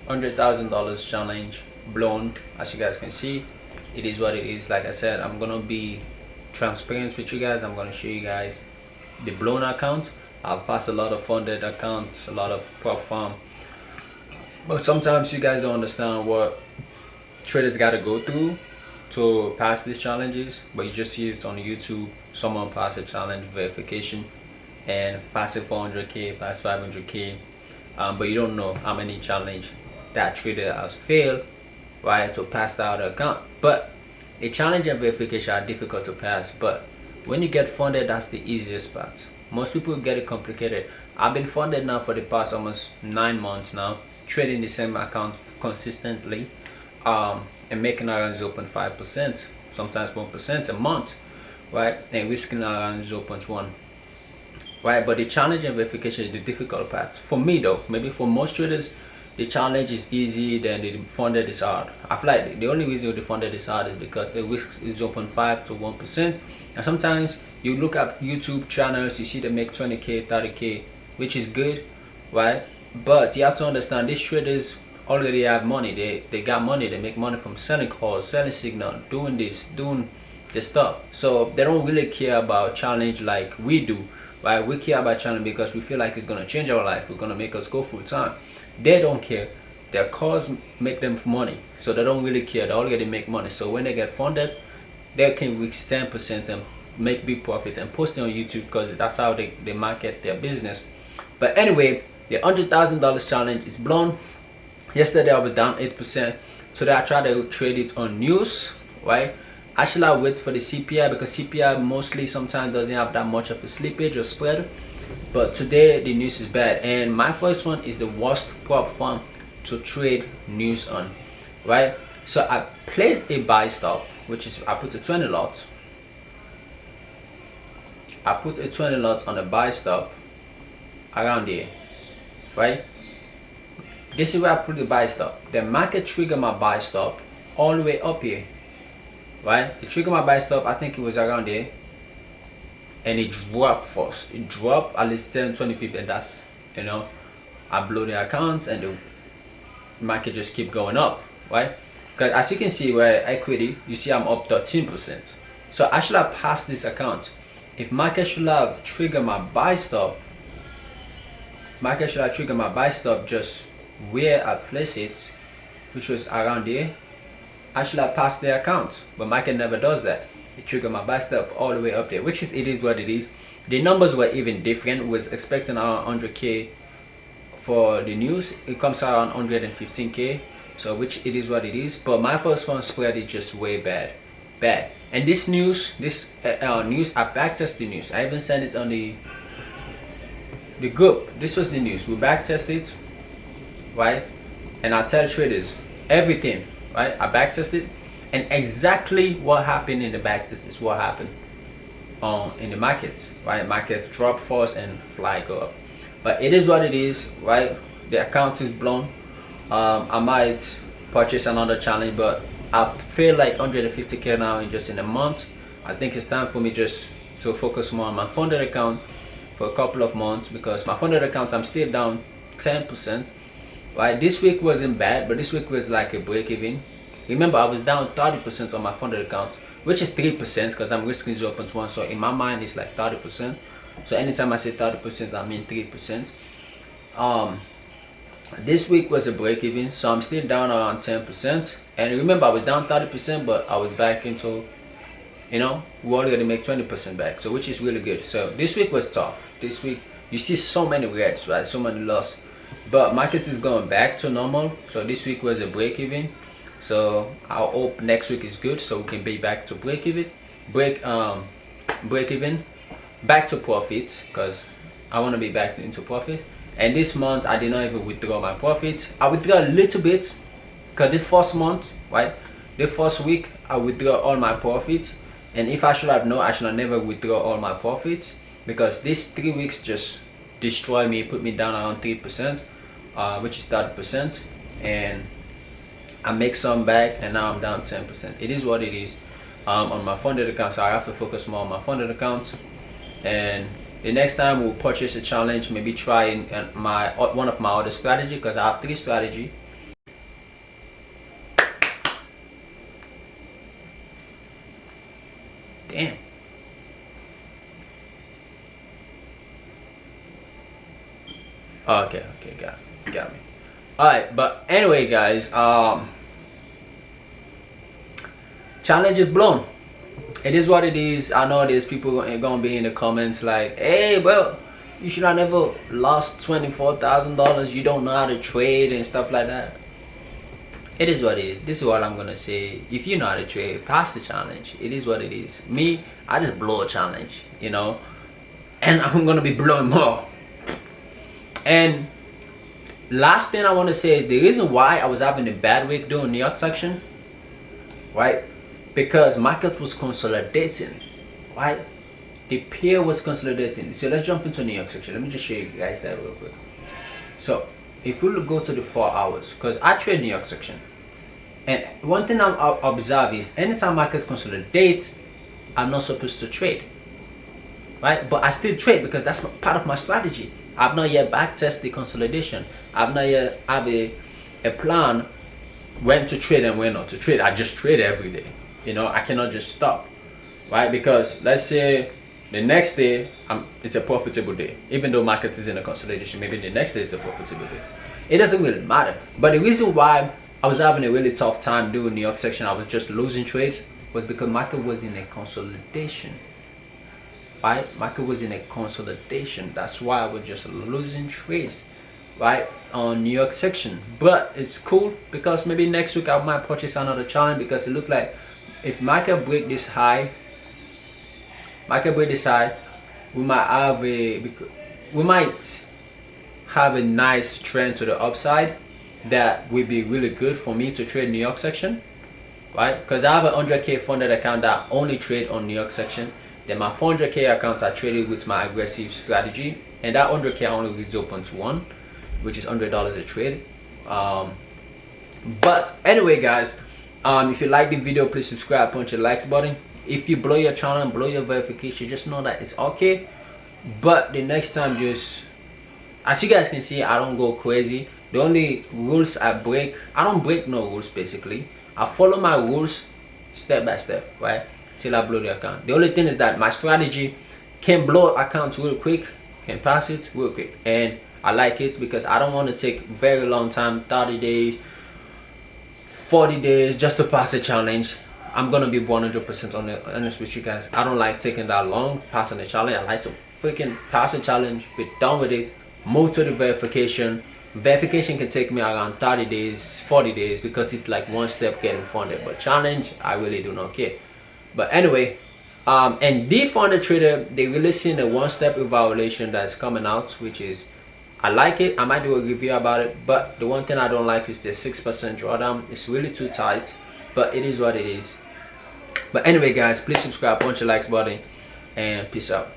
$100,000 challenge blown. As you guys can see, it is what it is. Like I said, I'm gonna be transparent with you guys. I'm gonna show you guys the blown account. I've passed a lot of funded accounts, a lot of prop farm, but sometimes you guys don't understand what traders got to go through to pass these challenges. But you just see it on YouTube, someone pass a challenge verification and pass it 400k, pass 500k, but you don't know how many challenge that trader has failed, right, to pass out the account. But a challenge and verification are difficult to pass, but when you get funded, that's the easiest part. Most people get it complicated. I've been funded now for the past almost 9 months now, trading the same account consistently, and making around 0.5%, sometimes 1% a month, right, and risking around 0.1, right? But the challenge and verification is the difficult part for me, though. Maybe for most traders the challenge is easy, then the funded is hard. I feel like the only reason the funded is hard is because the risk is 0.5 to 1%, and sometimes you look at YouTube channels, you see they make 20k, 30k, which is good, right? But you have to understand, these traders already have money. They got money. They make money from selling calls, selling signal, doing this stuff. So they don't really care about challenge like we do, right? We care about challenge because we feel like it's gonna change our life. We're gonna make us go full time. They don't care. Their calls make them money, so they don't really care. They already make money. So when they get funded, they can reach 10% and make big profits and post it on YouTube, because that's how they market their business. But anyway, the $100,000 challenge is blown. Yesterday I was down 8%. Today I tried to trade it on news, right? Actually, I wait for the CPI because CPI mostly sometimes doesn't have that much of a slippage or spread. But today the news is bad, and my first one is the worst prop firm to trade news on, right? So I placed a buy stop, which is I put a 20 lot. I put a 20 lot on a buy stop around here, right? This is where I put the buy stop. The market triggered my buy stop all the way up here, right? It triggered my buy stop, I think it was around here, and it dropped first. It dropped at least 10-20 people, and that's, you know, I blow the accounts and the market just keep going up, right? Because as you can see, where equity, you see I'm up 13%. So I should have passed this account. If market should have triggered my buy stop, market should have triggered my buy stop just where I place it, which was around here. I should have passed the account, but market never does that. It triggered my buy stop all the way up there, which is, it is what it is. The numbers were even different. Was expecting around 100k for the news. It comes around 115k, so which it is what it is. But my first one spread is just way bad. And this news, news, I backtest the news. I even sent it on the group. This was the news. We backtest it, right? And I tell traders everything, right? I backtest it, and exactly what happened in the backtest is what happened in the markets, right? Markets drop first and fly go up. But it is what it is, right? The account is blown. I might purchase another challenge, but I feel like 150k now in just in a month. I think it's time for me just to focus more on my funded account for a couple of months, because my funded account, I'm still down 10%, right? This week wasn't bad, but this week was like a break even. Remember, I was down 30% on my funded account, which is 3% because I'm risking 0.1. So in my mind, it's like 30%. So anytime I say 30%, I mean 3%. This week was a break even, so I'm still down around 10%. And remember, I was down 30%, but I was back into, you know, we already make 20% back, so which is really good. So this week was tough. This week you see so many reds, right? So many loss, but markets is going back to normal. So this week was a break even. So I hope next week is good, so we can be back to break even, back to profit, because I want to be back into profit. And this month I did not even withdraw my profit. I withdraw a little bit because the first month, right, the first week I withdraw all my profits. And if I should have known, I should have never withdraw all my profits, because these 3 weeks just destroy me, put me down around 3%, which is 30%, and I make some back, and now I'm down 10%. It is what it is on my funded account, so I have to focus more on my funded account. And the next time we'll purchase a challenge, maybe try one of my other strategy, because I have 3 strategy. Okay, okay, got me. All right, but anyway, guys, challenge is blown. It is what it is. I know there's people gonna be in the comments like, hey, well, you should have never lost $24,000. You don't know how to trade and stuff like that. It is what it is. This is what I'm gonna say. If you know how to trade, pass the challenge. It is what it is. Me, I just blow a challenge, you know, and I'm gonna be blowing more. And last thing I want to say is the reason why I was having a bad week doing New York section, right? Because market was consolidating, right? The pair was consolidating. So let's jump into New York section. Let me just show you guys that real quick. So if we go to the 4 hours, because I trade New York section, and one thing I'm observing is anytime market consolidates, I'm not supposed to trade, right? But I still trade because that's part of my strategy. I've not yet backtested the consolidation. I've not yet have a plan when to trade and when not to trade. I just trade every day. You know, I cannot just stop, right? Because let's say the next day it's a profitable day, even though market is in a consolidation. Maybe the next day is a profitable day. It doesn't really matter. But the reason why I was having a really tough time doing New York section, I was just losing trades, was because market was in a consolidation. Right, market was in a consolidation. That's why I was just losing trades, right, on New York section. But it's cool because maybe next week I might purchase another challenge, because it looked like if market break this high, we might have a nice trend to the upside that will be really good for me to trade New York section, right? Because I have a 100K funded account that only trade on New York section. Then my 400K accounts I traded with my aggressive strategy, and that 100K I only is open to one, which is $100 a trade. But anyway, guys, if you like the video, please subscribe, punch the likes button. If you blow your channel and blow your verification, just know that it's okay. But the next time, just as you guys can see, I don't go crazy. The only rules I break, I don't break no rules basically. I follow my rules step by step, right, till I blow the account. The only thing is that my strategy can blow accounts real quick, can pass it real quick, and I like it because I don't want to take very long time, 30 days, 40 days just to pass a challenge. I'm gonna be 100% honest with you guys. I don't like taking that long passing a challenge. I like to freaking pass a challenge, be done with it, move to the verification. Verification can take me around 30 days, 40 days, because it's like one step getting funded. But challenge, I really do not care. But anyway, and the funded trader, they releasing a one-step evaluation that's coming out, which is, I like it. I might do a review about it, but the one thing I don't like is the 6% drawdown. It's really too tight, but it is what it is. But anyway, guys, please subscribe, punch the likes button, and peace out.